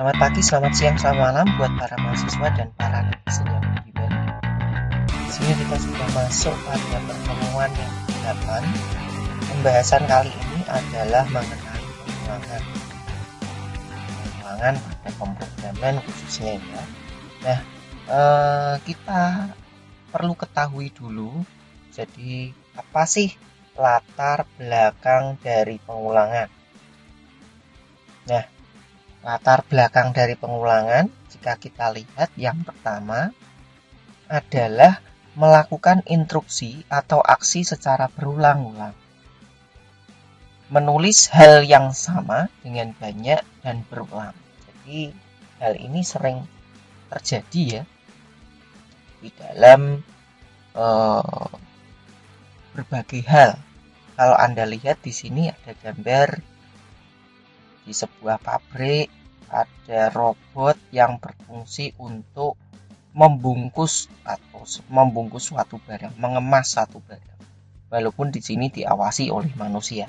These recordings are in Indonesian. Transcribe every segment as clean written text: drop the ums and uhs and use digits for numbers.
Selamat pagi, selamat siang, selamat malam buat para mahasiswa dan para netizen yang budiman. Di sini kita sudah masuk pada pertemuan yang ke-8. Pembahasan kali ini adalah mengenai pengulangan pada pemrograman khususnya ya. Nah, kita perlu ketahui dulu. Jadi apa sih latar belakang dari pengulangan? Nah, latar belakang dari pengulangan, jika kita lihat yang pertama adalah melakukan instruksi atau aksi secara berulang-ulang. Menulis hal yang sama dengan banyak dan berulang. Jadi hal ini sering terjadi ya di dalam berbagai hal. Kalau Anda lihat di sini ada gambar di sebuah pabrik, ada robot yang berfungsi untuk membungkus suatu barang, mengemas suatu barang. Walaupun di sini diawasi oleh manusia.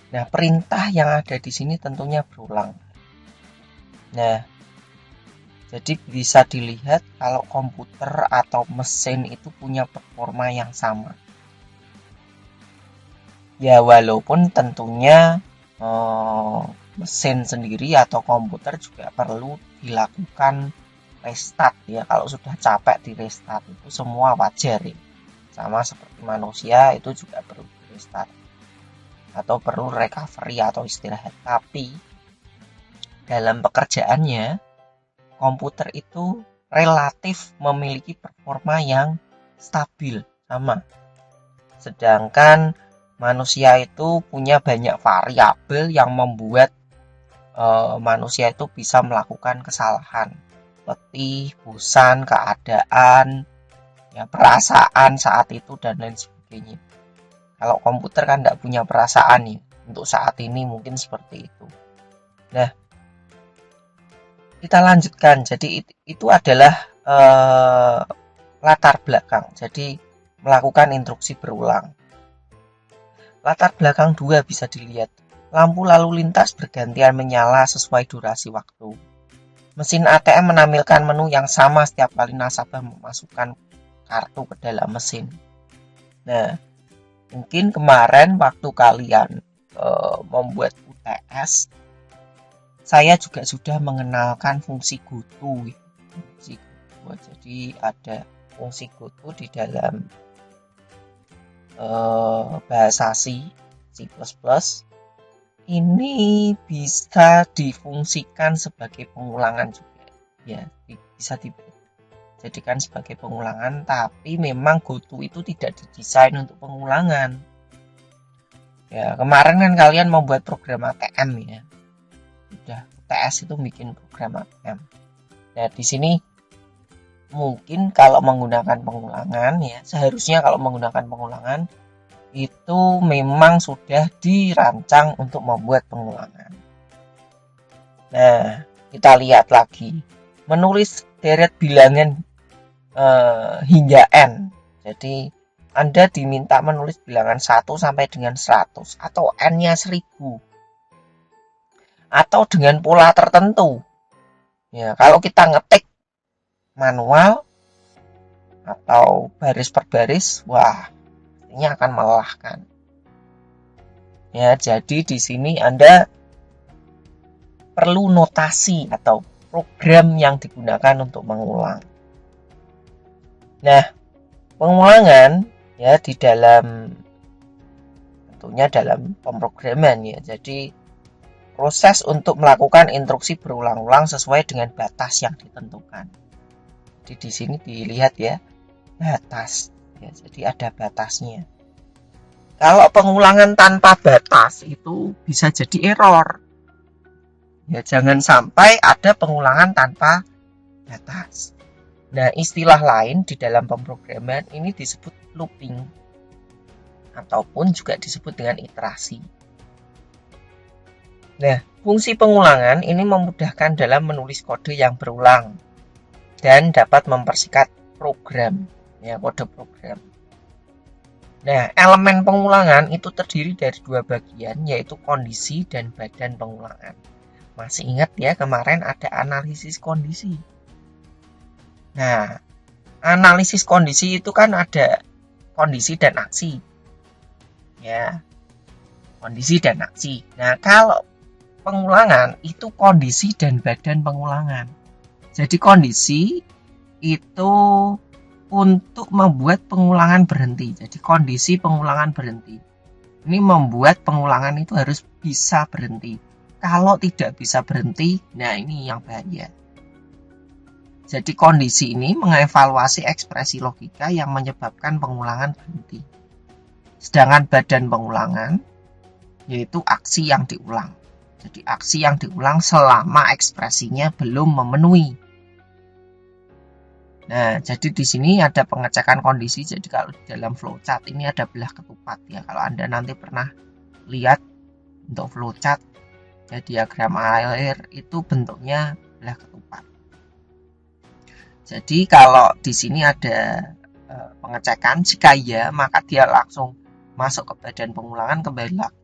Nah, perintah yang ada di sini tentunya berulang. Nah, jadi bisa dilihat kalau komputer atau mesin itu punya performa yang sama. Ya, walaupun tentunya mesin sendiri atau komputer juga perlu dilakukan restart ya. Kalau sudah capek di restart itu semua wajar ya. Sama seperti manusia itu juga perlu di restart atau perlu recovery atau istirahat. Tapi dalam pekerjaannya komputer itu relatif memiliki performa yang stabil sama. Sedangkan manusia itu punya banyak variabel yang membuat manusia itu bisa melakukan kesalahan. Letih, bosan, keadaan, ya, perasaan saat itu dan lain sebagainya. Kalau komputer kan tidak punya perasaan ya. Untuk saat ini mungkin seperti itu. Nah, kita lanjutkan. Jadi itu adalah latar belakang. Jadi melakukan instruksi berulang. Latar belakang 2 bisa dilihat. Lampu lalu lintas bergantian menyala sesuai durasi waktu. Mesin ATM menampilkan menu yang sama setiap kali nasabah memasukkan kartu ke dalam mesin. Nah, mungkin kemarin waktu kalian membuat UTS, saya juga sudah mengenalkan fungsi GoTo. Jadi ada fungsi GoTo di dalam bahasa C++. Ini bisa difungsikan sebagai pengulangan juga ya, bisa dijadikan sebagai pengulangan, tapi memang GoTo itu tidak didesain untuk pengulangan ya. Kemarin kan kalian membuat program ATM ya, udah UTS itu bikin program ATM. Nah, di sini mungkin kalau menggunakan pengulangan ya, seharusnya kalau menggunakan pengulangan itu memang sudah dirancang untuk membuat pengulangan. Nah, kita lihat lagi. Menulis deret bilangan hingga N. Jadi, Anda diminta menulis bilangan 1 sampai dengan 100 atau N-nya 1000. Atau dengan pola tertentu. Ya, kalau kita ngetik manual atau baris per baris, wah, ini akan melelahkan. Ya, jadi di sini Anda perlu notasi atau program yang digunakan untuk mengulang. Nah, pengulangan ya di dalam tentunya dalam pemrograman ya. Jadi proses untuk melakukan instruksi berulang-ulang sesuai dengan batas yang ditentukan. Jadi di sini dilihat ya, batas. Ya, jadi ada batasnya. Kalau pengulangan tanpa batas itu bisa jadi error. Ya, jangan sampai ada pengulangan tanpa batas. Nah, istilah lain di dalam pemrograman ini disebut looping ataupun juga disebut dengan iterasi. Nah, fungsi pengulangan ini memudahkan dalam menulis kode yang berulang dan dapat mempersingkat program, ya, kode program. Nah, elemen pengulangan itu terdiri dari 2 bagian, yaitu kondisi dan badan pengulangan. Masih ingat ya kemarin ada analisis kondisi. Nah, analisis kondisi itu kan ada kondisi dan aksi. Ya, kondisi dan aksi. Nah, kalau pengulangan itu kondisi dan badan pengulangan. Jadi kondisi itu untuk membuat pengulangan berhenti. Jadi kondisi pengulangan berhenti. Ini membuat pengulangan itu harus bisa berhenti. Kalau tidak bisa berhenti, nah ini yang bahaya. Jadi kondisi ini mengevaluasi ekspresi logika yang menyebabkan pengulangan berhenti. Sedangkan badan pengulangan yaitu aksi yang diulang. Jadi aksi yang diulang selama ekspresinya belum memenuhi. Nah, jadi di sini ada pengecekan kondisi. Jadi kalau di dalam flowchart ini ada belah ketupat ya. Kalau Anda nanti pernah lihat untuk flowchart, ya diagram air itu bentuknya belah ketupat. Jadi kalau di sini ada pengecekan, jika iya maka dia langsung masuk ke badan pengulangan, kembali lagi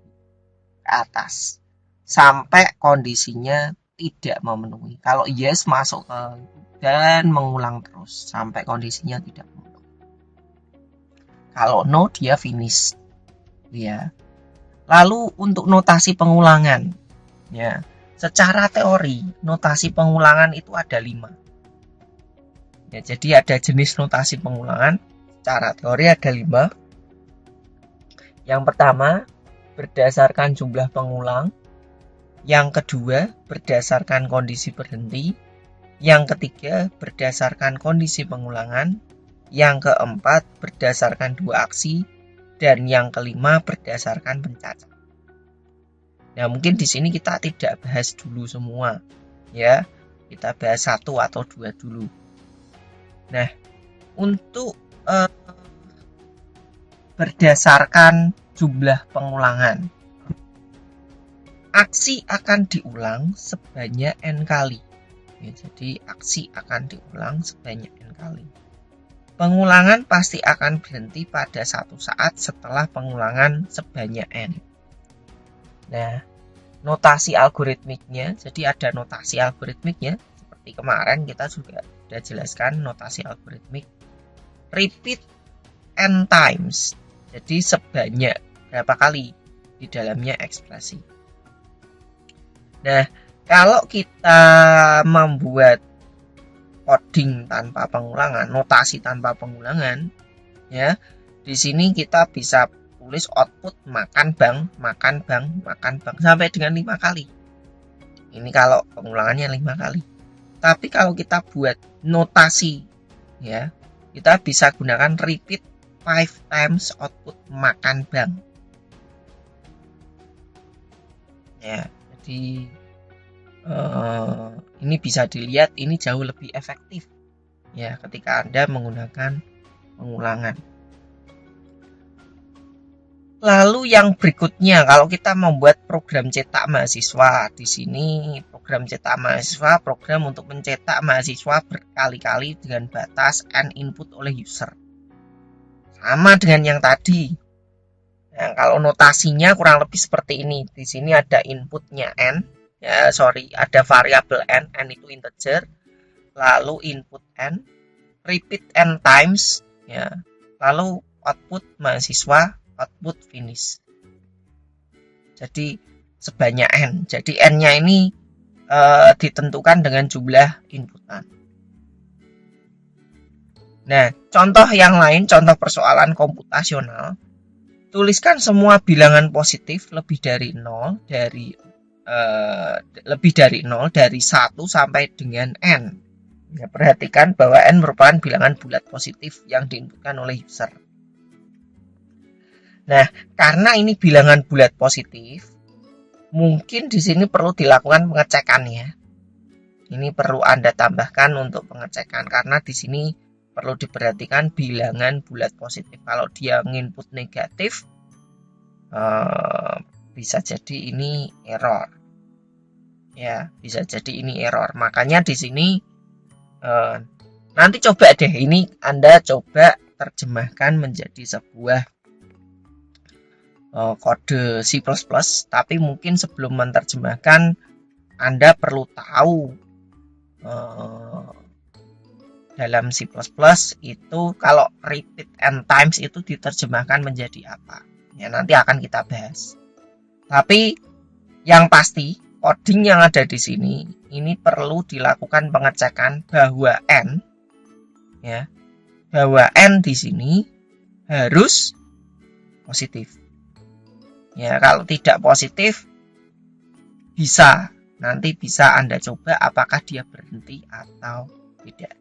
ke atas sampai kondisinya tidak memenuhi. Kalau yes masuk ke dan mengulang terus sampai kondisinya tidak memenuhi. Kalau no dia finish. Ya. Lalu untuk notasi pengulangan, ya, secara teori notasi pengulangan itu ada 5. Ya, jadi ada jenis notasi pengulangan. Secara teori ada 5. Yang pertama berdasarkan jumlah pengulang. Yang kedua berdasarkan kondisi berhenti. Yang ketiga berdasarkan kondisi pengulangan. Yang keempat berdasarkan 2 aksi. Dan yang kelima berdasarkan pencacat. Nah, mungkin di sini kita tidak bahas dulu semua, ya. Kita bahas 1 atau 2 dulu. Nah, untuk berdasarkan jumlah pengulangan, aksi akan diulang sebanyak n kali. Ya, jadi aksi akan diulang sebanyak n kali. Pengulangan pasti akan berhenti pada satu saat setelah pengulangan sebanyak n. Nah, notasi algoritmiknya, jadi ada notasi algoritmiknya. Seperti kemarin kita juga sudah jelaskan notasi algoritmik. Repeat n times. Jadi sebanyak berapa kali di dalamnya ekspresi. Nah, kalau kita membuat coding tanpa pengulangan, notasi tanpa pengulangan, ya, di sini kita bisa tulis output makan bang sampai dengan 5 kali. Ini kalau pengulangannya 5 kali. Tapi kalau kita buat notasi, ya, kita bisa gunakan repeat 5 times output makan bang. Ya, jadi ini bisa dilihat ini jauh lebih efektif ya ketika Anda menggunakan pengulangan. Lalu yang berikutnya, kalau kita membuat program cetak mahasiswa, di sini program cetak mahasiswa, program untuk mencetak mahasiswa berkali-kali dengan batas n input oleh user. Sama dengan yang tadi. Nah, kalau notasinya kurang lebih seperti ini. Di sini ada inputnya n, ada variabel n itu integer, lalu input n, repeat n times, ya, lalu output mahasiswa, output finish. Jadi sebanyak n. Jadi n-nya ini ditentukan dengan jumlah inputan. Nah, contoh yang lain, contoh persoalan komputasional. Tuliskan semua bilangan positif lebih dari 0 dari 1 sampai dengan n. Ya, perhatikan bahwa n merupakan bilangan bulat positif yang diinputkan oleh user. Nah, karena ini bilangan bulat positif, mungkin di sini perlu dilakukan pengecekan ya. Ini perlu Anda tambahkan untuk pengecekan karena di sini perlu diperhatikan bilangan bulat positif. Kalau dia nginput negatif, bisa jadi ini error. Ya, bisa jadi ini error. Makanya di sini nanti coba deh ini Anda coba terjemahkan menjadi sebuah kode C++, tapi mungkin sebelum menerjemahkan Anda perlu tahu dalam C++ itu kalau repeat n times itu diterjemahkan menjadi apa. Ya, nanti akan kita bahas. Tapi yang pasti coding yang ada di sini ini perlu dilakukan pengecekan bahwa n, ya, bahwa n di sini harus positif. Ya, kalau tidak positif nanti bisa Anda coba apakah dia berhenti atau tidak.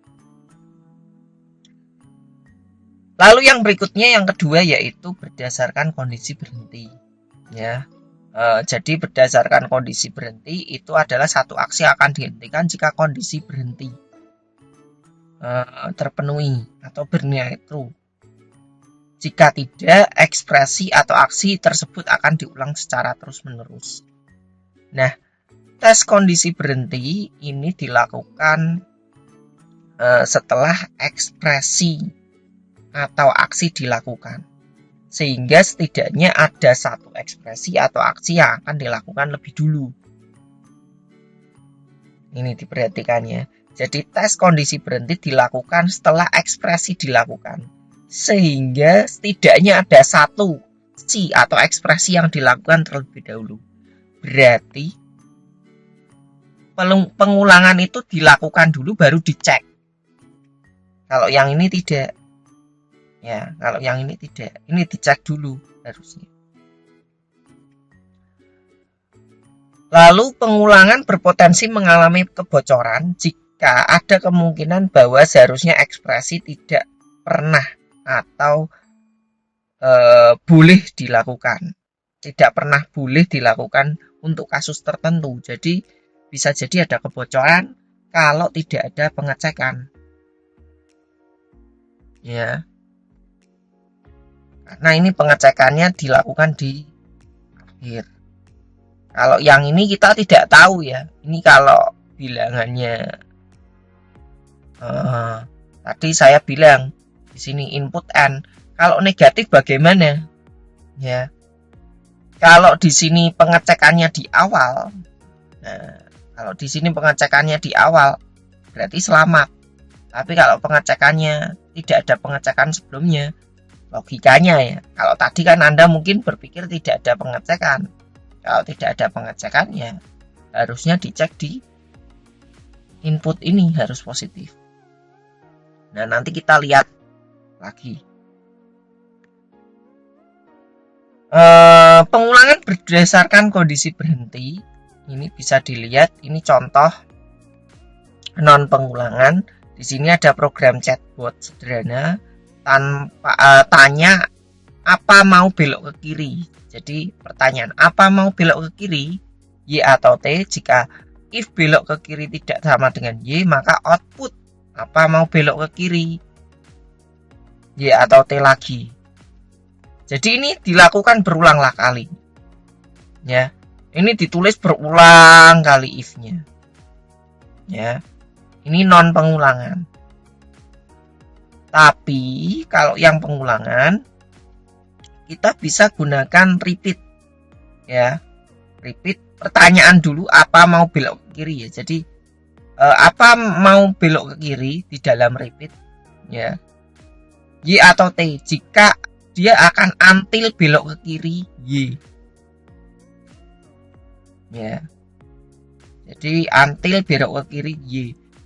Lalu yang berikutnya, yang kedua, yaitu berdasarkan kondisi berhenti. Ya, jadi berdasarkan kondisi berhenti itu adalah satu aksi akan dihentikan jika kondisi berhenti terpenuhi atau bernilai true. Jika tidak, ekspresi atau aksi tersebut akan diulang secara terus-menerus. Nah, tes kondisi berhenti ini dilakukan setelah ekspresi atau aksi dilakukan, sehingga setidaknya ada satu ekspresi atau aksi yang akan dilakukan lebih dulu. Ini diperhatikan ya. Jadi tes kondisi berhenti dilakukan setelah ekspresi dilakukan, sehingga setidaknya ada satu aksi atau ekspresi yang dilakukan terlebih dahulu. Berarti pengulangan itu dilakukan dulu baru dicek. Kalau yang ini tidak. Ya, kalau yang ini tidak, ini dicek dulu harusnya. Lalu pengulangan berpotensi mengalami kebocoran jika ada kemungkinan bahwa seharusnya ekspresi tidak pernah atau boleh dilakukan. Tidak pernah boleh dilakukan untuk kasus tertentu. Jadi bisa jadi ada kebocoran kalau tidak ada pengecekan. Ya. Nah, ini pengecekannya dilakukan di akhir. Kalau yang ini kita tidak tahu ya. Ini kalau bilangannya tadi saya bilang di sini input n. Kalau negatif bagaimana? Ya. Kalau di sini pengecekannya di awal. Nah, kalau di sini pengecekannya di awal berarti selamat. Tapi kalau pengecekannya tidak ada pengecekan sebelumnya, logikanya ya, kalau tadi kan Anda mungkin berpikir tidak ada pengecekan. Kalau tidak ada pengecekan ya harusnya dicek di input ini harus positif. Nah, nanti kita lihat lagi. Pengulangan berdasarkan kondisi berhenti ini bisa dilihat. Ini contoh non pengulangan. Di sini ada program chatbot sederhana tanpa tanya apa mau belok ke kiri. Jadi pertanyaan apa mau belok ke kiri, Y atau T. Jika if belok ke kiri tidak sama dengan Y, maka output apa mau belok ke kiri, Y atau T lagi. Jadi ini dilakukan berulanglah kali. Ya, ini ditulis berulang kali if-nya. Ya, ini non pengulangan. Tapi kalau yang pengulangan kita bisa gunakan repeat. Ya, repeat pertanyaan dulu apa mau belok ke kiri ya. Jadi apa mau belok ke kiri di dalam repeat ya. Y atau T jika dia akan until belok ke kiri Y. Ya. Jadi until belok ke kiri Y.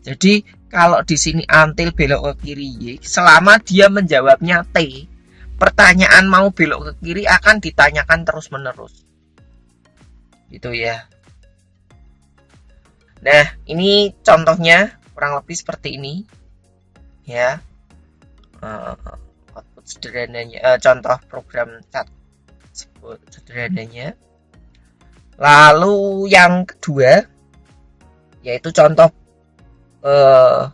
Jadi kalau di sini until belok ke kiri Y, selama dia menjawabnya T, pertanyaan mau belok ke kiri akan ditanyakan terus-menerus. Gitu ya. Nah, ini contohnya kurang lebih seperti ini. Ya. Output sederhananya, contoh program chat sederhananya. Lalu yang kedua yaitu contoh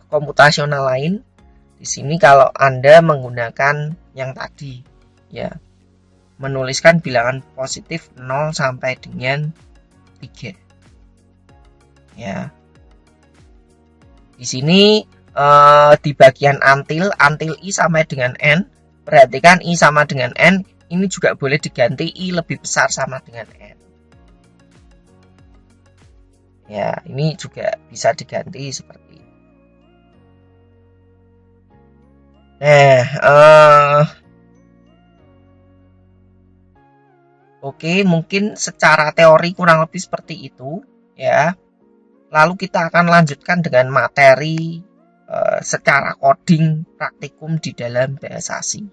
komputasional lain. Di sini kalau Anda menggunakan yang tadi ya, menuliskan bilangan positif 0 sampai dengan 3. Ya. Di sini di bagian until I sampai dengan n, perhatikan I sama dengan n, ini juga boleh diganti I lebih besar sama dengan n. Ya, ini juga bisa diganti seperti itu. Nah, oke, mungkin secara teori kurang lebih seperti itu, ya. Lalu kita akan lanjutkan dengan materi secara coding praktikum di dalam bahasa asing.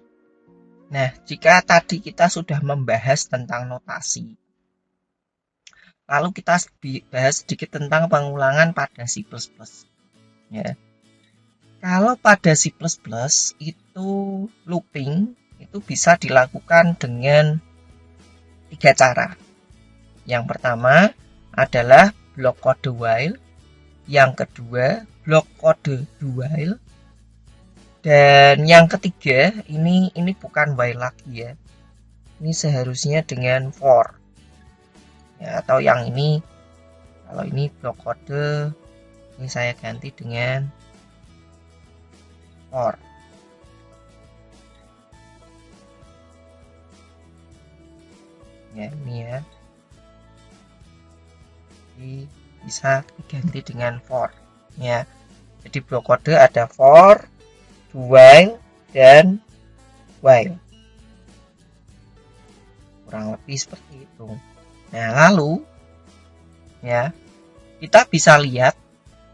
Nah, jika tadi kita sudah membahas tentang notasi, lalu kita bahas sedikit tentang pengulangan pada C++. Ya. Kalau pada C++ itu looping itu bisa dilakukan dengan 3 cara. Yang pertama adalah blok kode while, yang kedua blok kode do while, dan yang ketiga ini bukan while lagi ya. Ini seharusnya dengan for. Ya, atau yang ini, kalau ini blok kode, ini saya ganti dengan for. Ya, ini ya. Jadi bisa diganti dengan for. Ya. Jadi blok kode ada for, do while, dan while. Kurang lebih seperti itu. Nah, lalu ya, kita bisa lihat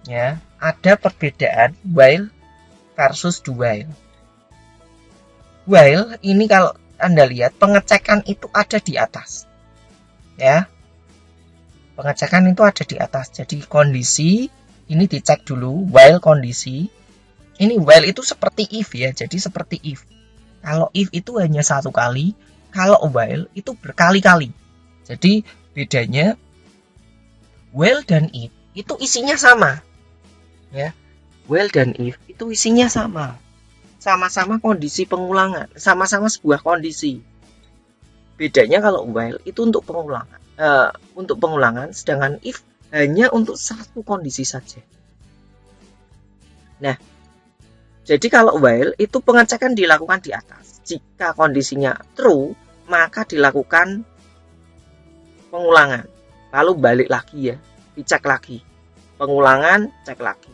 ya, ada perbedaan while versus do while. While ini kalau Anda lihat pengecekan itu ada di atas. Ya. Pengecekan itu ada di atas. Jadi kondisi ini dicek dulu while kondisi. Ini while itu seperti if ya. Jadi seperti if. Kalau if itu hanya satu kali, kalau while itu berkali-kali. Jadi bedanya while dan if itu isinya sama. Ya. While dan if itu isinya sama. Sama-sama kondisi pengulangan, sama-sama sebuah kondisi. Bedanya kalau while itu untuk pengulangan. Untuk pengulangan, sedangkan if hanya untuk satu kondisi saja. Nah, jadi kalau while itu pengecekan dilakukan di atas. Jika kondisinya true, maka dilakukan pengulangan. Lalu balik lagi ya, dicek lagi. Pengulangan, cek lagi.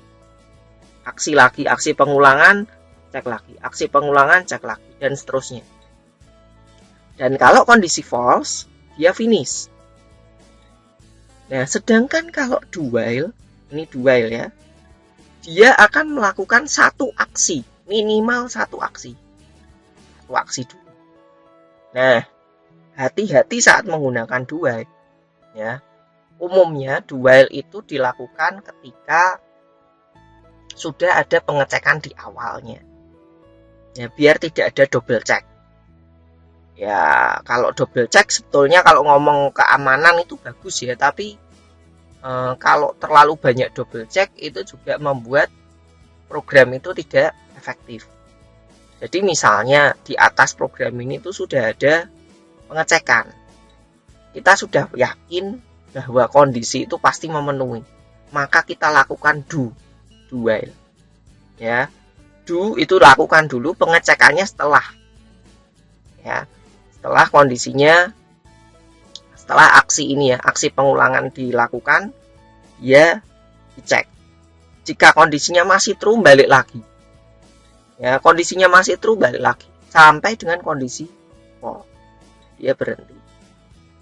Aksi pengulangan, cek lagi. Aksi pengulangan, cek lagi, dan seterusnya. Dan kalau kondisi false, dia finish. Nah, sedangkan kalau do while, ini do while ya, dia akan melakukan satu aksi, minimal satu aksi. Satu aksi dulu. Nah, hati-hati saat menggunakan do while. Ya. Umumnya do while itu dilakukan ketika sudah ada pengecekan di awalnya. Ya, biar tidak ada double check. Ya, kalau double check sebetulnya kalau ngomong keamanan itu bagus ya, tapi kalau terlalu banyak double check itu juga membuat program itu tidak efektif. Jadi misalnya di atas program ini tuh sudah ada pengecekan. Kita sudah yakin bahwa kondisi itu pasti memenuhi. Maka kita lakukan do while. Ya. Do itu lakukan dulu, pengecekannya setelah. Ya. Setelah kondisinya, setelah aksi ini ya, aksi pengulangan dilakukan, dia dicek. Jika kondisinya masih true, balik lagi. Ya, kondisinya masih true, balik lagi. Sampai dengan kondisi false. Dia berhenti.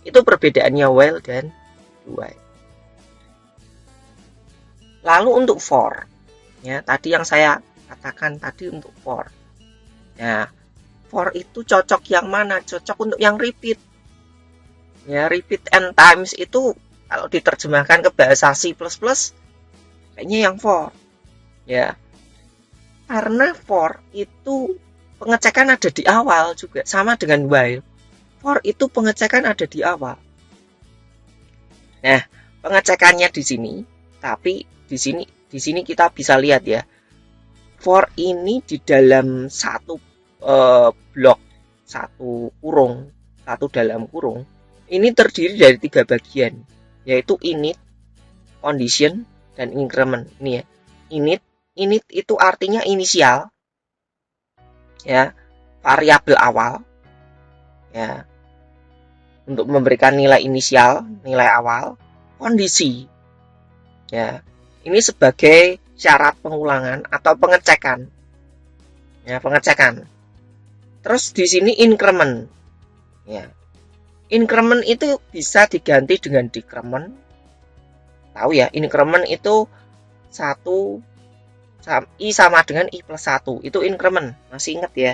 Itu perbedaannya while dan do while. Lalu untuk for. Ya, tadi yang saya katakan tadi untuk for. Ya, for itu cocok yang mana? Cocok untuk yang repeat. Ya, repeat n times itu kalau diterjemahkan ke bahasa C++, kayaknya yang for. Ya. Karena for itu pengecekan ada di awal juga, sama dengan while. For itu pengecekan ada di awal. Nah, pengecekannya di sini, tapi di sini kita bisa lihat ya. For ini di dalam satu blok, satu kurung, satu dalam kurung, ini terdiri dari 3 bagian, yaitu init, condition, dan increment. Ini ya, init itu artinya inisial, ya, variabel awal, ya, untuk memberikan nilai inisial, nilai awal. Kondisi, Ya, ini sebagai syarat pengulangan atau pengecekan. Ya, pengecekan. Terus di sini increment. Ya. Increment itu bisa diganti dengan decrement. Tahu ya, increment itu 1 I sama dengan I plus 1. Itu increment. Masih ingat ya?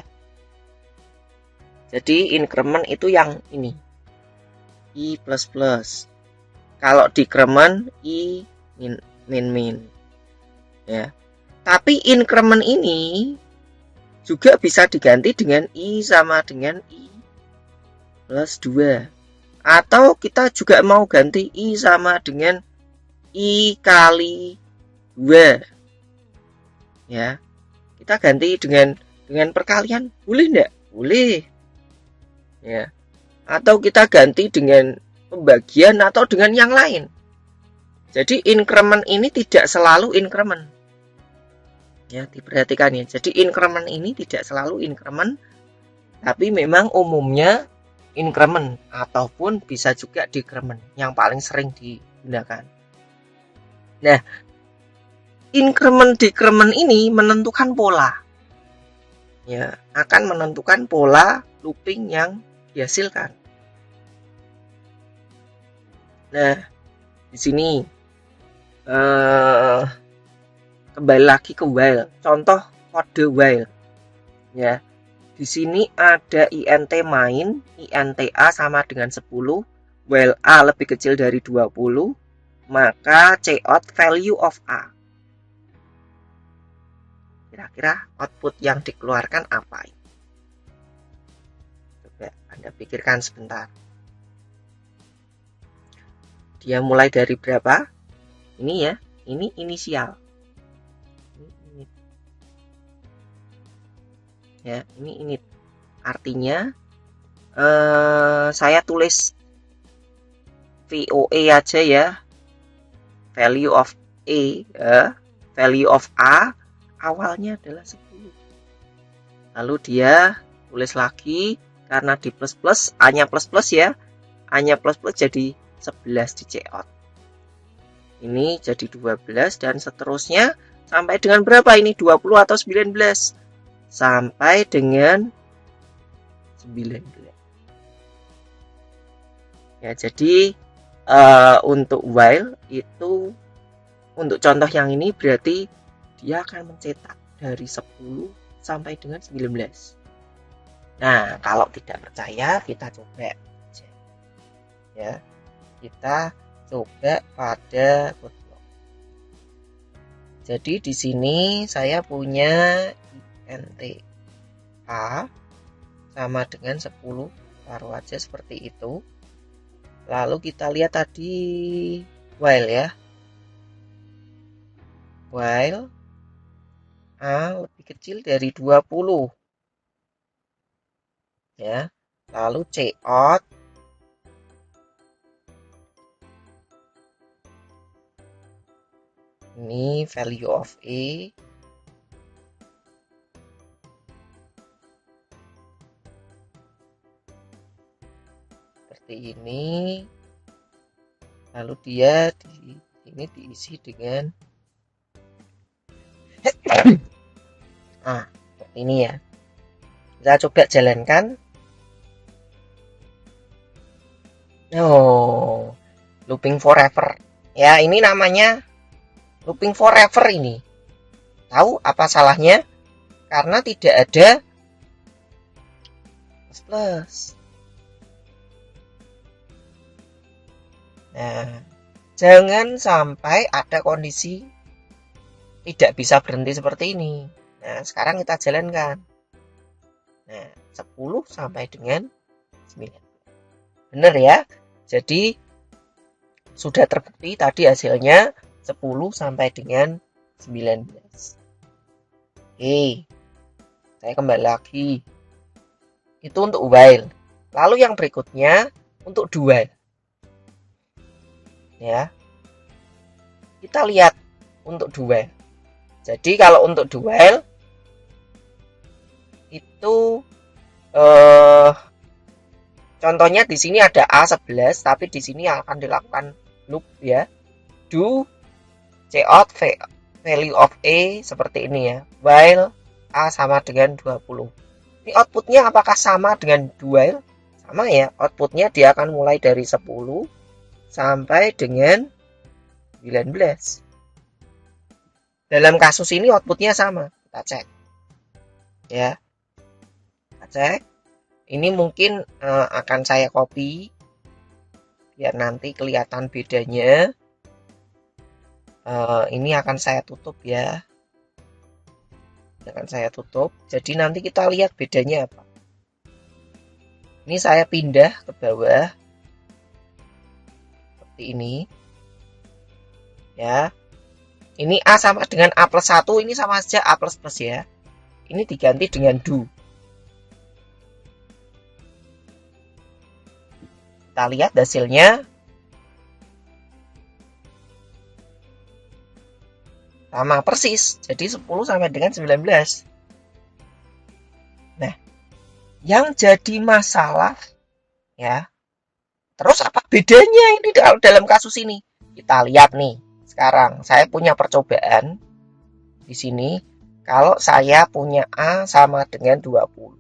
Jadi increment itu yang ini. I plus plus. Kalau decrement I min. Ya. Tapi increment ini juga bisa diganti dengan I sama dengan I plus 2. Atau kita juga mau ganti I sama dengan I kali 2. Ya. Kita ganti dengan perkalian. Boleh enggak? Boleh. Ya. Atau kita ganti dengan pembagian atau dengan yang lain. Jadi increment ini tidak selalu increment. Ya, diperhatikan ya. Jadi increment ini tidak selalu increment, tapi memang umumnya increment ataupun bisa juga decrement yang paling sering digunakan. Nah, increment decrement ini menentukan pola. Ya, akan menentukan pola looping yang dihasilkan. Nah, di sini kembali lagi ke while. Contoh kode while. Ya. Di sini ada int main, int a sama dengan 10, while a lebih kecil dari 20, maka cout value of a. Kira-kira output yang dikeluarkan apa? Coba Anda pikirkan sebentar. Dia mulai dari berapa? Ini ya, ini inisial. Ya, ini init. Artinya saya tulis VOE aja ya. Value of value of A awalnya adalah 10. Lalu dia tulis lagi karena di plus A-nya plus ya. A-nya plus jadi 11 di cout. Ini jadi 12 dan seterusnya sampai dengan berapa ini? 20 atau 19? Sampai dengan 19. Ya, jadi untuk while itu untuk contoh yang ini berarti dia akan mencetak dari 10 sampai dengan 19. Nah, kalau tidak percaya kita coba. Ya. Kita coba pada code block. Jadi di sini saya punya int a sama dengan 10, taruh aja seperti itu. Lalu kita lihat tadi while ya. While a lebih kecil dari 20. Ya. Lalu cout ini value of a seperti ini, lalu dia di sini diisi dengan seperti ini ya. Kita coba jalankan. Looping forever ya, ini namanya looping forever ini. Tahu apa salahnya? Karena tidak ada plus. Nah, jangan sampai ada kondisi tidak bisa berhenti seperti ini. Nah, sekarang kita jalankan. Nah, 10 sampai dengan 9. Benar ya? Jadi, sudah terbukti tadi hasilnya 10 sampai dengan 19. Oke, saya kembali lagi. Itu untuk while. Lalu yang berikutnya untuk do while. Ya, kita lihat untuk do while. Jadi kalau untuk do while itu contohnya di sini ada A11, tapi di sini akan dilakukan loop ya. Do Cout value of A seperti ini ya, while A sama dengan 20. Ini outputnya apakah sama dengan while? Sama ya, outputnya dia akan mulai dari 10 sampai dengan 19. Dalam kasus ini outputnya sama, kita cek ya, kita cek. Ini mungkin akan saya copy biar nanti kelihatan bedanya. Ini akan saya tutup ya, akan saya tutup, jadi nanti kita lihat bedanya apa. Ini saya pindah ke bawah seperti ini ya. Ini A sama dengan A plus 1, ini sama saja A plus plus ya. Ini diganti dengan do. Kita lihat hasilnya. Sama persis, jadi 10 sampai dengan 19. Nah, yang jadi masalah ya, terus apa bedanya ini dalam kasus ini? Kita lihat nih. Sekarang saya punya percobaan di sini. Kalau saya punya A sama dengan 20.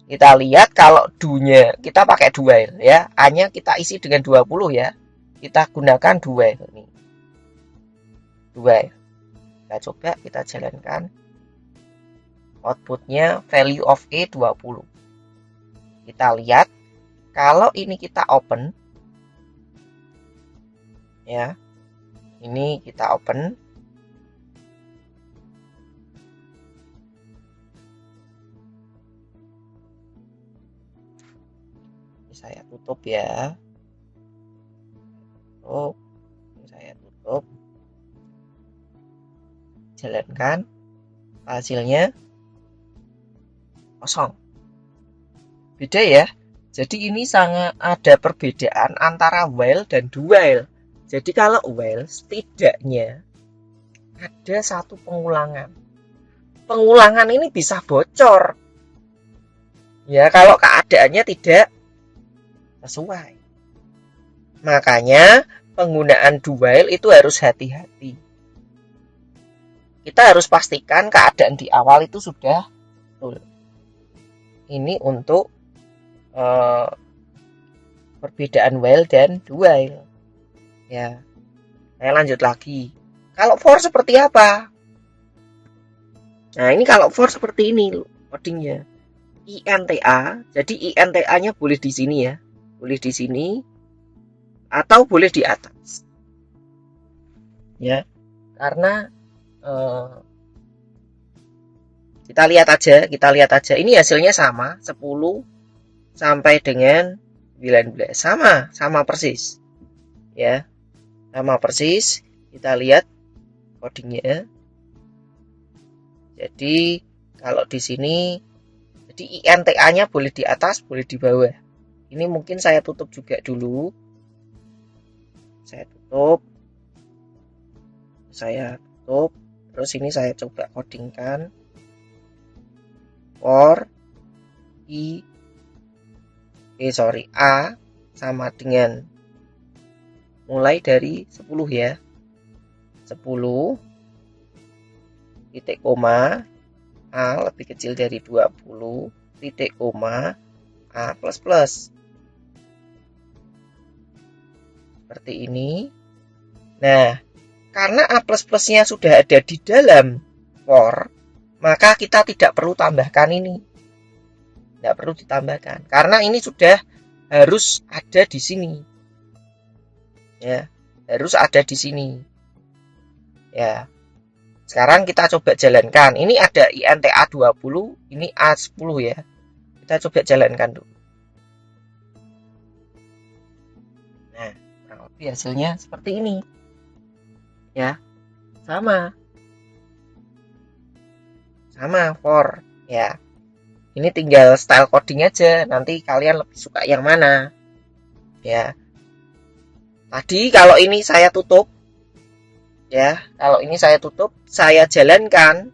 Kita lihat kalau do-nya kita pakai while ya. A-nya kita isi dengan 20 ya. Kita gunakan while nih. While. Kita coba kita jalankan. Outputnya value of A 20. Kita lihat kalau ini kita open ya. Ini kita open. Ini saya tutup ya. Ini saya tutup. Jalankan. Hasilnya kosong. Beda ya. Jadi ini sangat ada perbedaan antara while dan do while. Jadi kalau while setidaknya ada satu pengulangan. Pengulangan ini bisa bocor. Ya, kalau keadaannya tidak sesuai. Makanya penggunaan do while itu harus hati-hati. Kita harus pastikan keadaan di awal itu sudah betul. Ini untuk perbedaan while dan do while. Ya, saya lanjut lagi. Kalau for seperti apa? Nah, ini kalau for seperti ini codingnya. INTA, jadi INTA-nya boleh di sini ya. Boleh di sini atau boleh di atas. Ya, karena kita lihat aja. Ini hasilnya sama, 10 sampai dengan 19. Sama persis. Ya. Sama persis. Kita lihat codingnya. Jadi kalau di sini jadi INTA-nya boleh di atas, boleh di bawah. Ini mungkin saya tutup juga dulu. Saya tutup. Terus ini saya coba codingkan. For A sama dengan mulai dari 10 ya. 10 titik koma A lebih kecil dari 20 titik koma A plus plus. Seperti ini. Nah, karena A plus plusnya sudah ada di dalam for, maka kita tidak perlu tambahkan ini. Tidak perlu ditambahkan. Karena ini sudah harus ada di sini. Ya, harus ada di sini. Ya. Sekarang kita coba jalankan. Ini ada INTA 20, ini A10 ya. Kita coba jalankan dulu. Nah, kurang lebih hasilnya seperti ini. Ya. Sama for ya. Ini tinggal style coding aja, nanti kalian lebih suka yang mana ya. Tadi kalau ini saya tutup ya, kalau ini saya tutup, saya jalankan,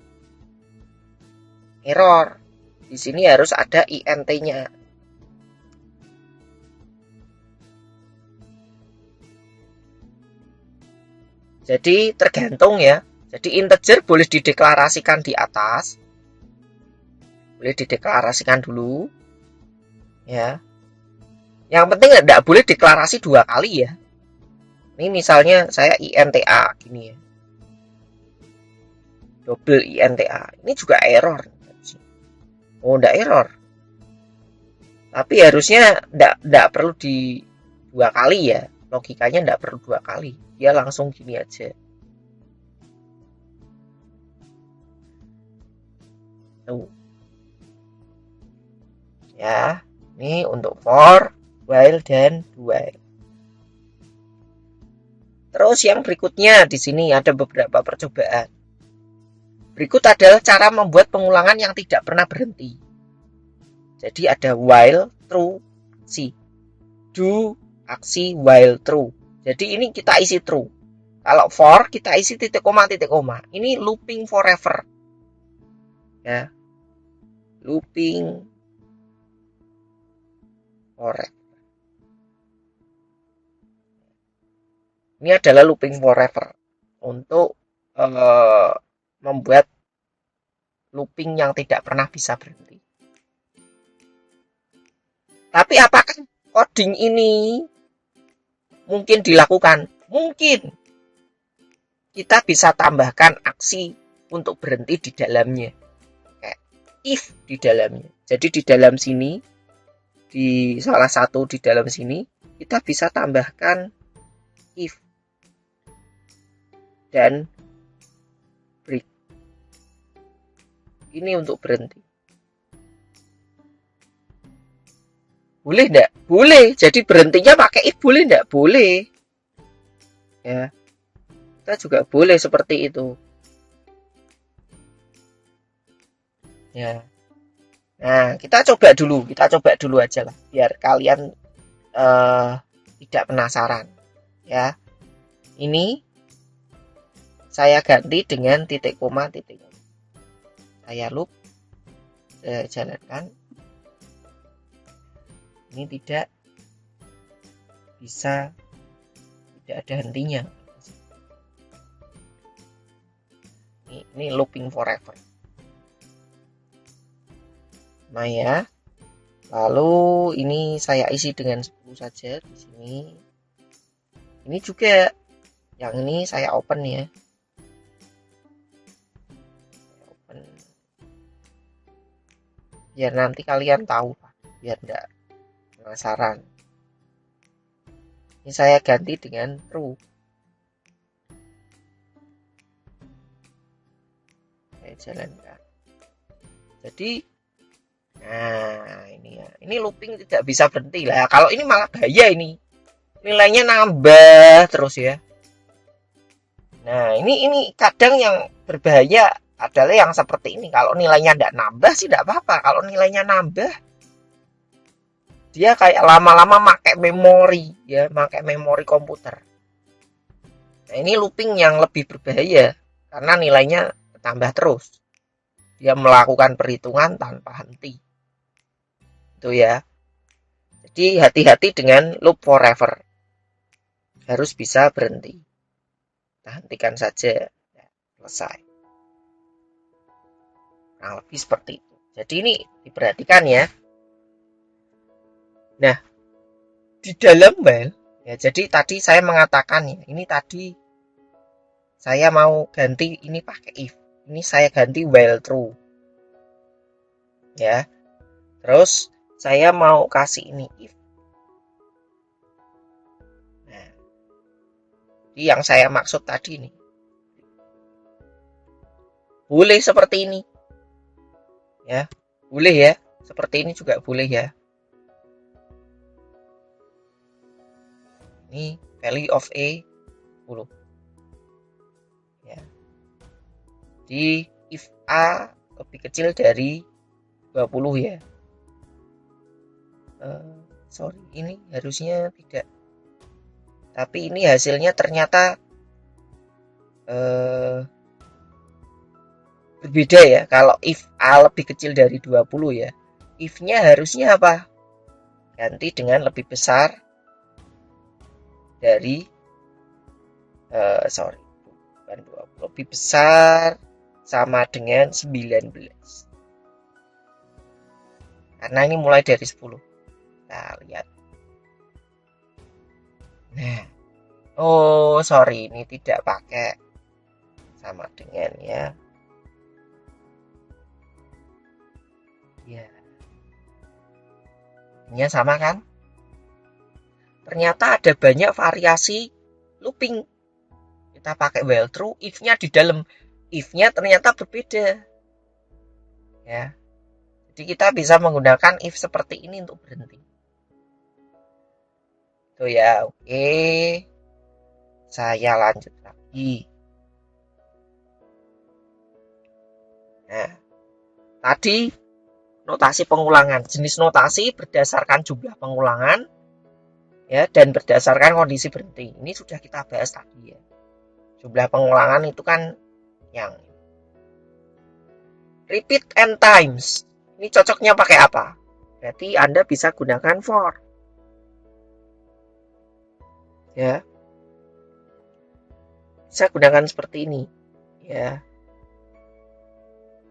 error. Di sini harus ada INT-nya. Jadi tergantung ya. Jadi integer boleh dideklarasikan di atas. Boleh dideklarasikan dulu. Ya. Yang penting tidak boleh deklarasi 2 kali ya. Ini misalnya saya INTA gini ya. Double INTA. Ini juga error. Oh, enggak error. Tapi harusnya enggak perlu di 2 kali ya. Logikanya enggak perlu 2 kali. Dia langsung gini aja. Tuh. Ya, ini untuk for, while, dan do while. Terus yang berikutnya di sini ada beberapa percobaan. Berikut adalah cara membuat pengulangan yang tidak pernah berhenti. Jadi ada while, true, aksi. Do, aksi, while, true. Jadi ini kita isi true. Kalau for, kita isi titik koma, titik koma. Ini looping forever. Ya. Looping forever. Ini adalah looping forever. Untuk membuat looping yang tidak pernah bisa berhenti. Tapi apakah coding ini mungkin dilakukan? Mungkin. Kita bisa tambahkan aksi untuk berhenti di dalamnya. Kayak if di dalamnya. Jadi di dalam sini, di salah satu di dalam sini, kita bisa tambahkan if dan break. Ini untuk berhenti. Boleh enggak? Boleh. Jadi berhentinya pakai if boleh enggak? Boleh. Ya. Kita juga boleh seperti itu. Ya. Nah, kita coba dulu aja lah, biar kalian tidak penasaran. Ya. Ini saya ganti dengan titik koma, titik koma. Saya loop, saya jalankan. Ini tidak bisa, tidak ada hentinya. Ini looping forever. Nah ya, lalu ini saya isi dengan 10 saja di sini. Ini juga, yang ini saya open ya. Open. Biar nanti kalian tahu, biar enggak penasaran. Ini saya ganti dengan true. Saya jalankan. Jadi, nah ini ya. Ini looping tidak bisa berhenti lah. Kalau ini malah bahaya ini. Nilainya nambah terus ya. Nah, ini kadang yang berbahaya adalah yang seperti ini. Kalau nilainya tidak nambah sih tidak apa-apa. Kalau nilainya nambah, dia kayak lama-lama pakai memori ya, pakai memori komputer. Nah, ini looping yang lebih berbahaya karena nilainya tambah terus. Dia melakukan perhitungan tanpa henti. Itu ya. Jadi hati-hati dengan loop forever. Harus bisa berhenti. Kita hentikan saja. Ya, selesai. Nah, lebih seperti itu. Jadi ini diperhatikan ya. Nah, di dalam while, ya jadi tadi saya mengatakan ya, ini tadi saya mau ganti ini pakai if. Ini saya ganti while true. Ya. Terus saya mau kasih ini if. Nah, ini yang saya maksud tadi nih. Boleh seperti ini. Ya, boleh ya. Seperti ini juga boleh ya. Ini value of A 10. Ya. Di if A lebih kecil dari 20 ya. Sorry, ini harusnya tidak. Tapi ini hasilnya ternyata berbeda ya. Kalau if A lebih kecil dari 20 ya. If-nya harusnya apa? Ganti dengan lebih besar dari bukan 20, lebih besar sama dengan 19. Karena ini mulai dari 10. Kita lihat. Nah, oh sorry, ini tidak pakai sama dengan ya. Ya. Ini sama kan? Ternyata ada banyak variasi looping. Kita pakai while true, if-nya di dalam if-nya ternyata berbeda. Ya. Jadi kita bisa menggunakan if seperti ini untuk berhenti. Itu ya, oke. Saya lanjut lagi. Nah, tadi notasi pengulangan. Jenis notasi berdasarkan jumlah pengulangan ya dan berdasarkan kondisi berhenti. Ini sudah kita bahas tadi ya. Jumlah pengulangan itu kan yang repeat n times. Ini cocoknya pakai apa? Berarti Anda bisa gunakan for. Ya. Bisa gunakan seperti ini. Ya.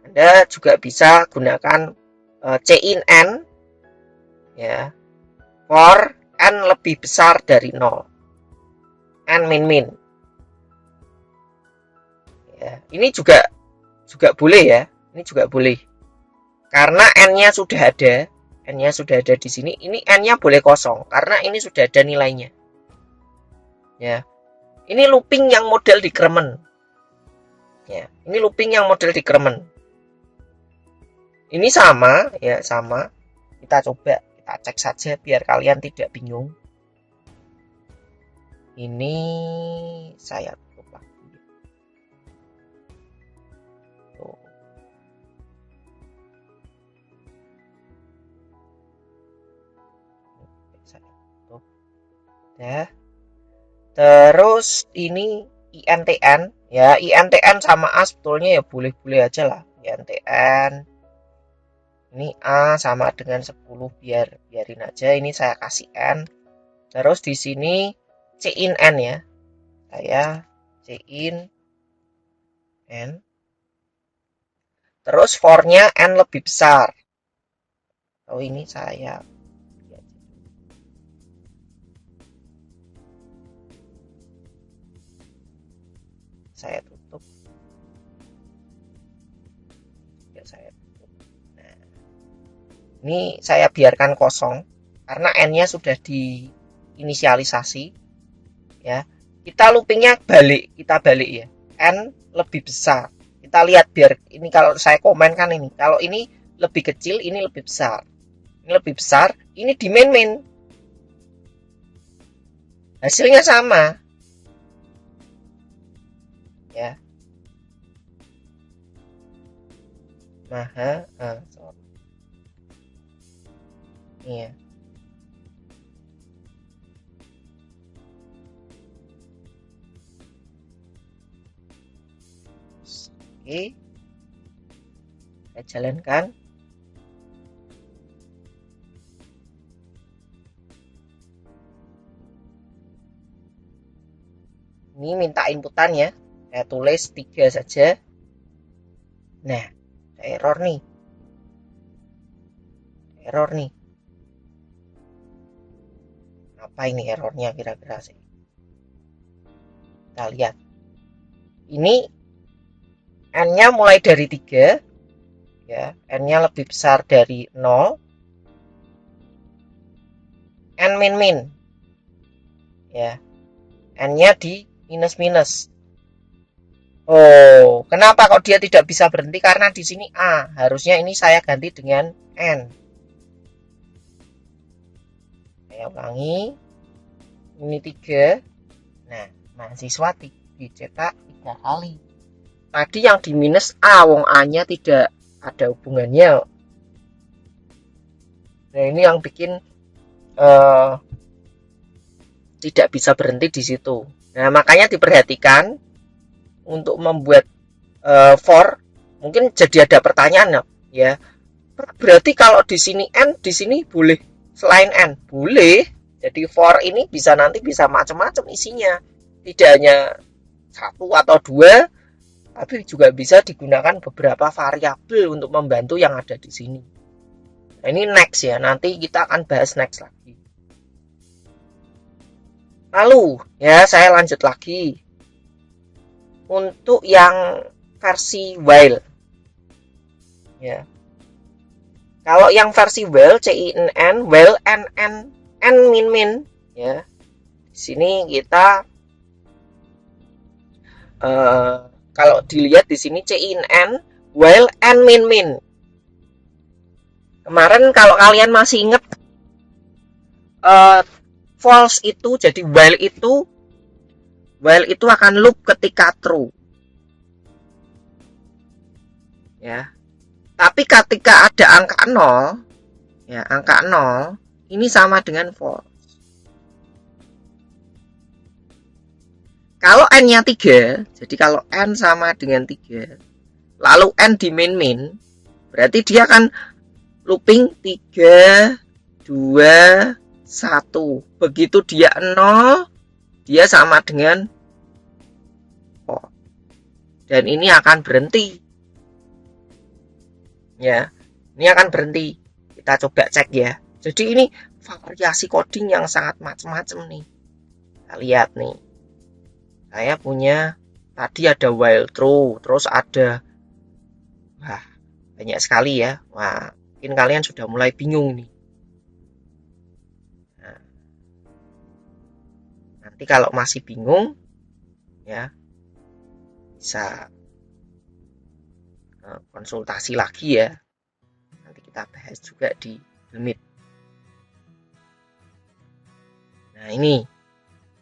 Anda juga bisa gunakan cin n ya. For n lebih besar dari 0. N min. Ya, ini juga boleh ya. Ini juga boleh. Karena n-nya sudah ada. N-nya sudah ada di sini. Ini n-nya boleh kosong karena ini sudah ada nilainya. Ya. Ini looping yang model decrement. Ya, ini looping yang model decrement. Ini sama, ya sama. Kita coba, kita cek saja biar kalian tidak bingung. Ini saya tutup lagi. Tuh. Saya tutup. Ya. Terus ini INTN, ya INTN sama A sebetulnya ya boleh-boleh aja lah. INTN. Ini A sama dengan 10 biarin aja. Ini saya kasih N. Terus di sini cin N ya. Saya cin N. Terus for-nya N lebih besar. Oh ini saya tutup. Ya saya tutup. Nah. Ini saya biarkan kosong karena n-nya sudah diinisialisasi ya. Kita loopingnya kita balik ya. N lebih besar. Kita lihat biar ini kalau saya komen kan ini. Kalau ini lebih kecil, ini lebih besar. Ini lebih besar, ini di main. Hasilnya sama. Ya. Sorry. Iya. Oke. Kita jalankan. Ini minta inputannya. Saya tulis 3 saja. Nah, error nih. Apa ini errornya kira-kira sih? Kita lihat. Ini n-nya mulai dari 3. Ya, n-nya lebih besar dari 0. N min. Ya. N-nya di minus. Oh, kenapa kok dia tidak bisa berhenti? Karena di sini A. Harusnya ini saya ganti dengan N. Saya ulangi. Ini 3. Nah, mahasiswa dicetak 3 kali. Tadi yang di minus A, wong A-nya tidak ada hubungannya. Nah, ini yang bikin tidak bisa berhenti di situ. Nah, makanya diperhatikan untuk membuat for. Mungkin jadi ada pertanyaan ya. Berarti kalau di sini N, di sini boleh selain N? Boleh. Jadi for ini bisa nanti bisa macam-macam isinya. Tidak hanya 1 atau 2, tapi juga bisa digunakan beberapa variabel untuk membantu yang ada di sini. Nah, ini next ya, nanti kita akan bahas next lagi. Lalu ya, saya lanjut lagi untuk yang versi while ya. Kalau yang versi while, CINN, while NN, N min ya. Di sini kita kalau dilihat di sini CINN, while N min. Kemarin kalau kalian masih ingat false itu, jadi while itu akan loop ketika true. Ya. Tapi ketika ada angka 0, ya, angka 0 ini sama dengan false. Kalau n-nya 3, jadi kalau n sama dengan 3, lalu n di min, berarti dia akan looping 3, 2, 1. Begitu dia 0, dia sama dengan false. Dan ini akan berhenti. Ya, ini akan berhenti. Kita coba cek ya. Jadi ini variasi coding yang sangat macam-macam nih. Kita lihat nih. Saya punya tadi ada while true, terus ada banyak sekali ya. Wah, mungkin kalian sudah mulai bingung nih. Nah, nanti kalau masih bingung ya, bisa konsultasi lagi ya. Nanti kita bahas juga di limit. Nah, ini.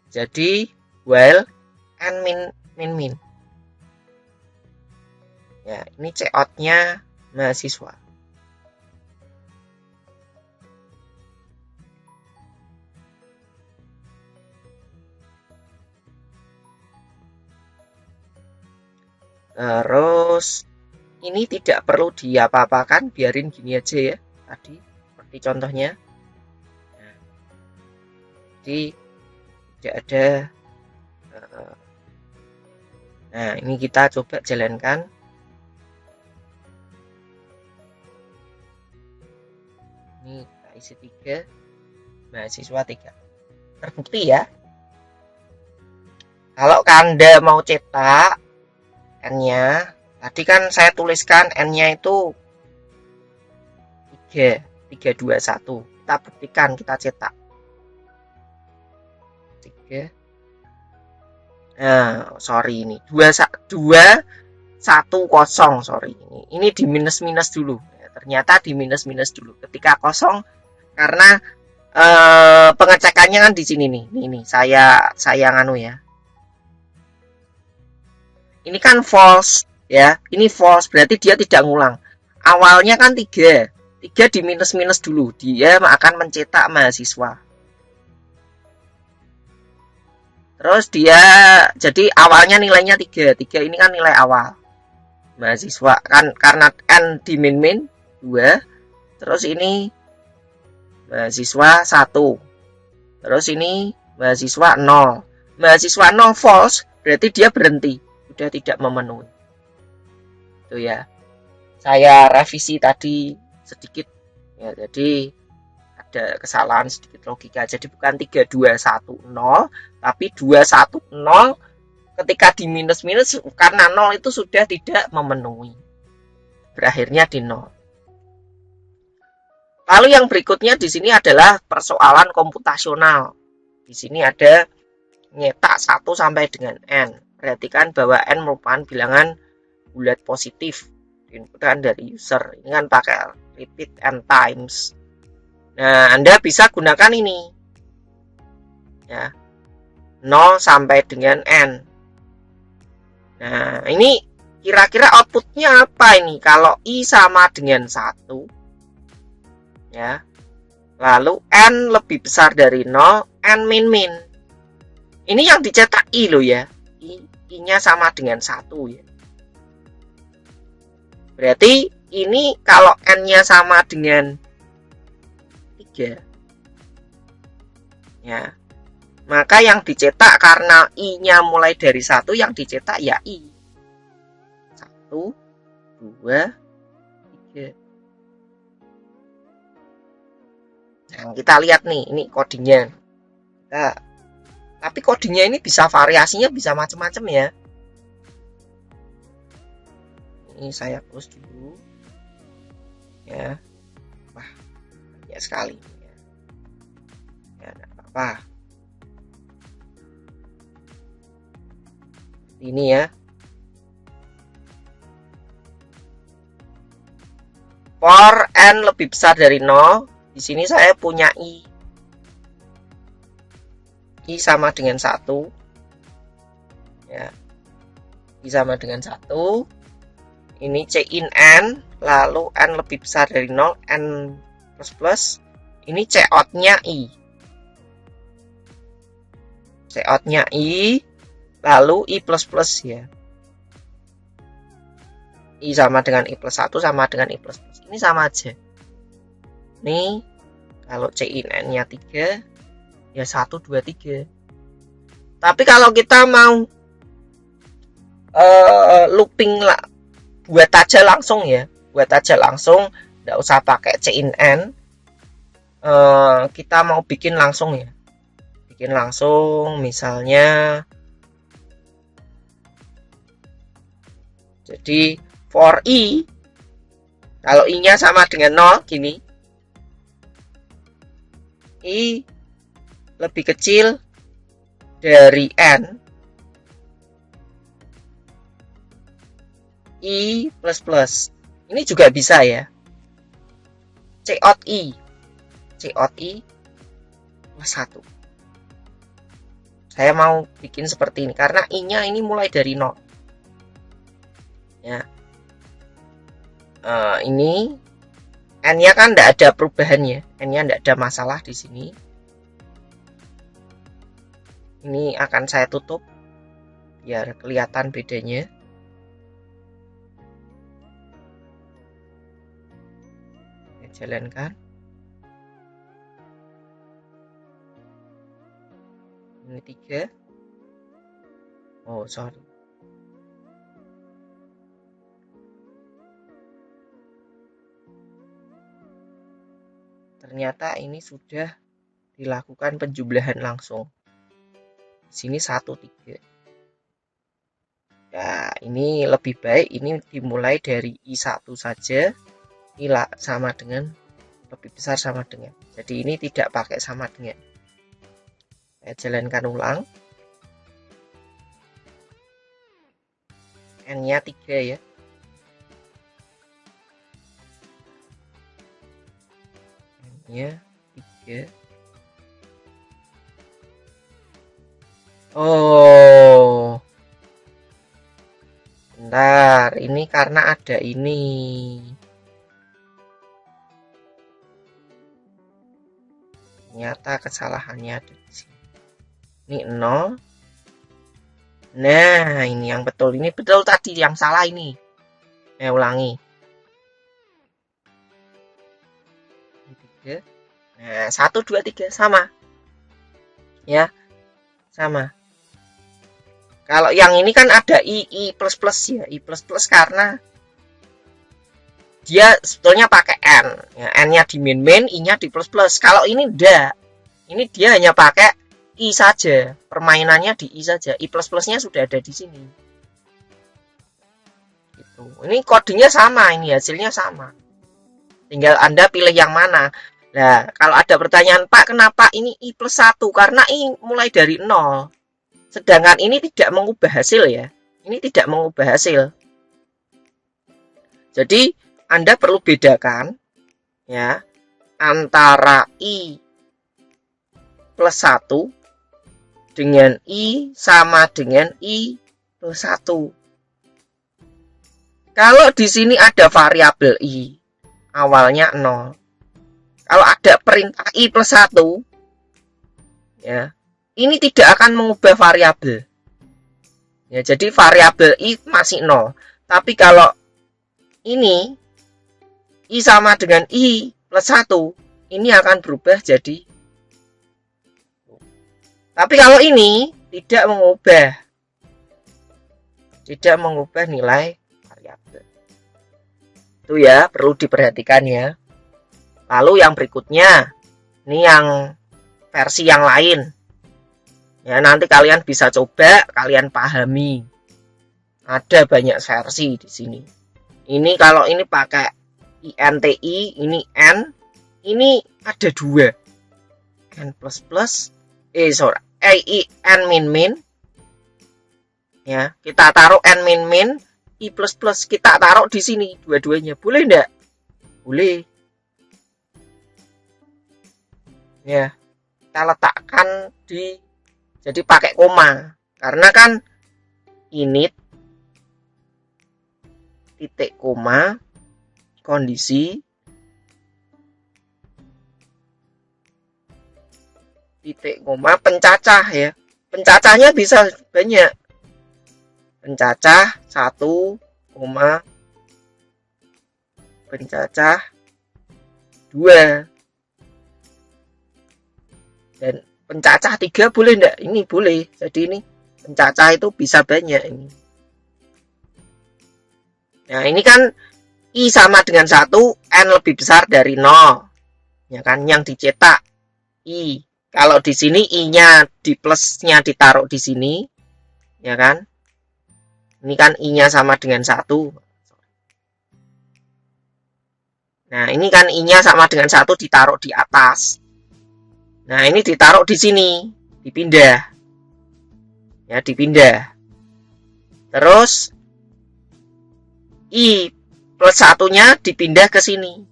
Jadi while n min. Ya, ini cout-nya mahasiswa. Terus ini tidak perlu diapa-apakan, biarin gini aja ya tadi, seperti contohnya. Nah, jadi tidak ada. Nah, ini kita coba jalankan. Ini kita isi 3, mahasiswa 3. Terbukti ya. Kalau Anda mau cetak n-nya, tadi kan saya tuliskan n-nya itu 3, 3, 2, 1. Kita buktikan, kita cetak 3. Nah, sorry ini 2, 1, 0, sorry. Ini di minus dulu. Ya, ternyata di minus dulu. Ketika kosong, karena pengecekannya kan di sini nih. Nih, saya nganu ya. Ini kan false ya. Ini false, berarti dia tidak ngulang. Awalnya kan 3 di minus dulu. Dia akan mencetak mahasiswa. Terus dia jadi awalnya nilainya 3 ini kan nilai awal mahasiswa kan, karena n di min 2. Terus ini mahasiswa 1. Terus ini mahasiswa 0. Mahasiswa 0 false, berarti dia berhenti, sudah tidak memenuhi. Itu ya. Saya revisi tadi sedikit ya, jadi ada kesalahan sedikit logika. Jadi bukan 3, 2, 1, 0, tapi 2, 1, 0 ketika di minus karena 0 itu sudah tidak memenuhi. Berakhirnya di 0. Lalu yang berikutnya di sini adalah persoalan komputasional. Di sini ada nyetak 1 sampai dengan n. Perhatikan bahwa n merupakan bilangan bulat positif. Diinputkan dari user. Ini kan pakai repeat n times. Nah, Anda bisa gunakan ini. Ya. 0 sampai dengan n. Nah, ini kira-kira outputnya apa ini? Kalau i sama dengan 1. Ya. Lalu n lebih besar dari 0, n min. Ini yang dicetak i loh ya. I-nya sama dengan 1 ya. Berarti ini kalau n-nya sama dengan 3. Ya. Maka yang dicetak karena I-nya mulai dari 1, yang dicetak ya I. 1, 2, 3. Nah, kita lihat nih, ini codingnya. Nah, tapi codingnya ini bisa variasinya bisa macam-macam ya. Ini saya close dulu. Ya. Wah, banyak sekali. Ya, enggak apa-apa. Ini ya. For n lebih besar dari 0, di sini saya punya I. I sama dengan 1. Ya. I sama dengan 1. Ini C in n, lalu n lebih besar dari 0, n plus plus. Ini C out-nya I. C out-nya I, lalu I plus plus ya. I sama dengan I plus 1 sama dengan I plus plus. Ini sama aja. Nih, kalau C in n-nya 3, ya 1, 2, 3. Tapi kalau kita mau looping lah, buat aja langsung ya. Buat aja langsung, nggak usah pakai C in n. Kita mau bikin langsung ya. Bikin langsung, misalnya. Jadi, for I, kalau I-nya sama dengan 0, gini. I lebih kecil dari N. I plus plus. Ini juga bisa ya. C out I. C out I plus 1. Saya mau bikin seperti ini. Karena I-nya ini mulai dari 0. Ya. Ini N-nya kan tidak ada perubahannya. N-nya tidak ada masalah di sini. Ini akan saya tutup biar kelihatan bedanya. Saya jalankan. Ini 3. Oh, sorry. Ternyata ini sudah dilakukan penjumlahan langsung. Di sini 1, 3. Ya, ini lebih baik. Ini dimulai dari I1 saja. I sama dengan, lebih besar sama dengan. Jadi ini tidak pakai sama dengan. Saya jalankan ulang. N-nya 3 ya. N-nya 3. Oh. Bentar, ini karena ada ini. Ternyata kesalahannya ada di sini. Ini 0. Nah, ini yang betul. Ini betul tadi, yang salah ini. Saya ulangi. 3. Nah, 1, 2, 3 sama. Ya. Sama. Kalau yang ini kan ada I plus plus ya. I plus plus karena dia sebetulnya pakai N. Ya, N-nya di min, I-nya di plus plus. Kalau ini enggak. Ini dia hanya pakai I saja. Permainannya di I saja. I plus plusnya sudah ada di sini. Gitu. Ini kodenya sama. Ini hasilnya sama. Tinggal Anda pilih yang mana. Nah, kalau ada pertanyaan, Pak, kenapa ini I plus 1? Karena I mulai dari 0. Sedangkan ini tidak mengubah hasil ya. Ini tidak mengubah hasil. Jadi, Anda perlu bedakan ya antara I plus 1 dengan I sama dengan I plus 1. Kalau di sini ada variabel I, awalnya 0. Kalau ada perintah I plus 1, ya, ini tidak akan mengubah variabel. Ya, jadi variabel I masih 0. Tapi kalau ini I sama dengan I plus 1, ini akan berubah jadi Tapi kalau ini tidak mengubah nilai variabel. Itu ya, perlu diperhatikan ya. Lalu yang berikutnya, ini yang versi yang lain. Ya, nanti kalian bisa coba, kalian pahami. Ada banyak versi di sini. Ini kalau ini pakai INTI, ini N, ini ada 2. N++, N min. Ya, kita taruh N min, I++, kita taruh di sini dua-duanya. Boleh enggak? Boleh. Ya, kita letakkan jadi pakai koma. Karena kan init titik koma kondisi titik koma pencacah ya. Pencacahnya bisa banyak. Pencacah 1, pencacah 2. Dan pencacah 3 boleh enggak? Ini boleh. Jadi ini pencacah itu bisa banyak ini. Nah, ini kan I sama dengan 1, N lebih besar dari 0. Ya kan, yang dicetak I. Kalau di sini I-nya di plusnya ditaruh di sini. Ya kan? Ini kan I-nya sama dengan 1. Nah, ini kan I-nya sama dengan 1 ditaruh di atas. Nah, ini ditaruh di sini. Dipindah. Ya, dipindah. Terus I plus 1-nya dipindah ke sini.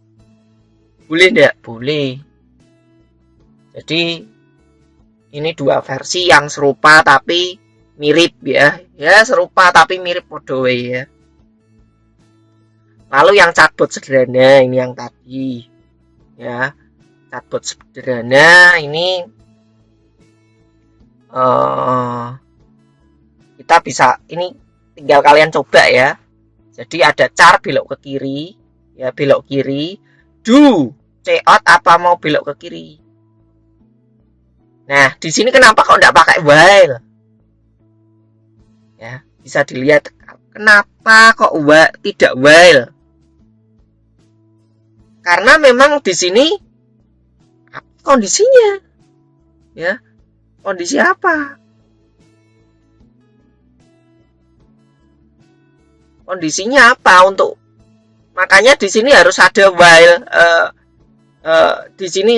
Boleh enggak? Boleh. Jadi ini 2 versi yang serupa tapi mirip ya. Ya, serupa tapi mirip podo ya. Lalu yang chatbot sederhana ini yang tadi. Ya. Chatbot sederhana ini kita bisa, ini tinggal kalian coba ya. Jadi ada char belok ke kiri, ya belok kiri, do out apa mau belok ke kiri. Nah, di sini kenapa kok enggak pakai while? Ya, bisa dilihat kenapa kok tidak while. Karena memang di sini kondisinya. Ya. Kondisi apa? Kondisinya apa untuk, makanya di sini harus ada while. Di sini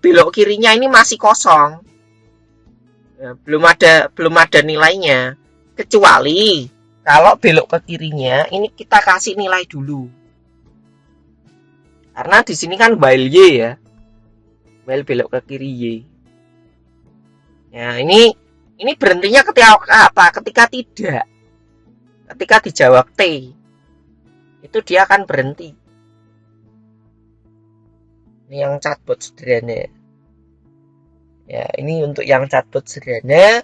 belok kirinya ini masih kosong. Ya, belum ada nilainya. Kecuali kalau belok ke kirinya ini kita kasih nilai dulu. Karena di sini kan while y ya. While belok ke kiri y. Ya, ini berhentinya ketika apa? Ketika tidak. Ketika dijawab T, itu dia akan berhenti. Ini yang chatbot sederhana. Ya, ini untuk yang chatbot sederhana.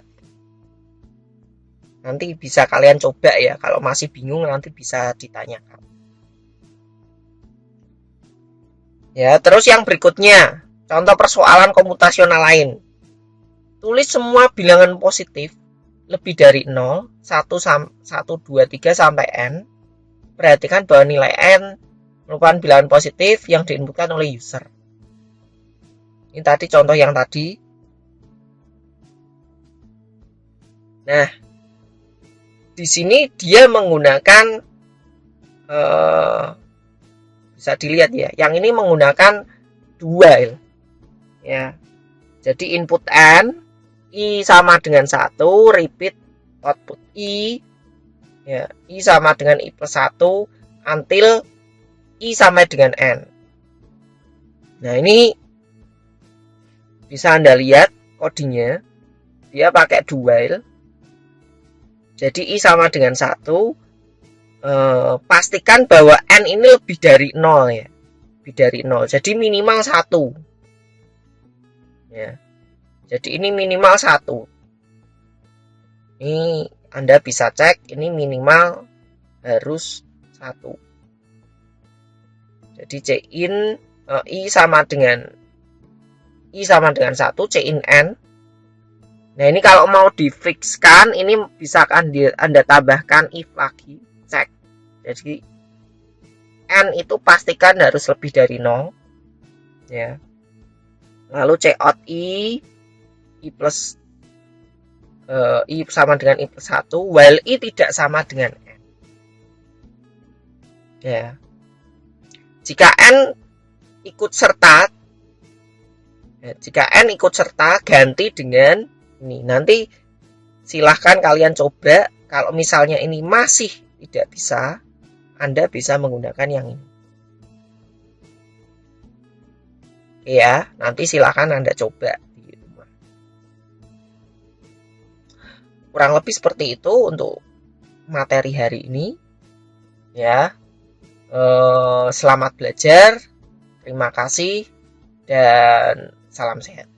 Nanti bisa kalian coba ya. Kalau masih bingung nanti bisa ditanyakan. Ya, terus yang berikutnya, contoh persoalan komputasional lain. Tulis semua bilangan positif lebih dari 0, 1, 2, 3 sampai N. Perhatikan bahwa nilai N merupakan bilangan positif yang diinputkan oleh user. Ini tadi contoh yang tadi. Nah, di sini dia menggunakan, bisa dilihat ya, yang ini menggunakan while. Ya. Jadi input N, I sama dengan 1, repeat output I, ya, I sama dengan I plus 1, until I sama dengan N. Nah, ini bisa Anda lihat kodenya, dia pakai do while. Jadi I sama dengan 1, pastikan bahwa N ini lebih dari 0 ya, lebih dari 0, jadi minimal 1. Ya. Jadi ini minimal 1. Ini Anda bisa cek, ini minimal harus 1. Jadi Cin I sama dengan 1, Cin N. Nah, ini kalau mau difikskan, ini bisa Anda tambahkan if lagi, cek. Jadi, N itu pastikan harus lebih dari 0. Ya. Lalu check out I plus I sama dengan I plus 1, while I tidak sama dengan N. Ya. Jika N ikut serta, ganti dengan ini. Nanti silahkan kalian coba. Kalau misalnya ini masih tidak bisa, Anda bisa menggunakan yang ini. Ya, nanti silahkan Anda coba di rumah. Kurang lebih seperti itu untuk materi hari ini. Ya, selamat belajar. Terima kasih dan salam sehat.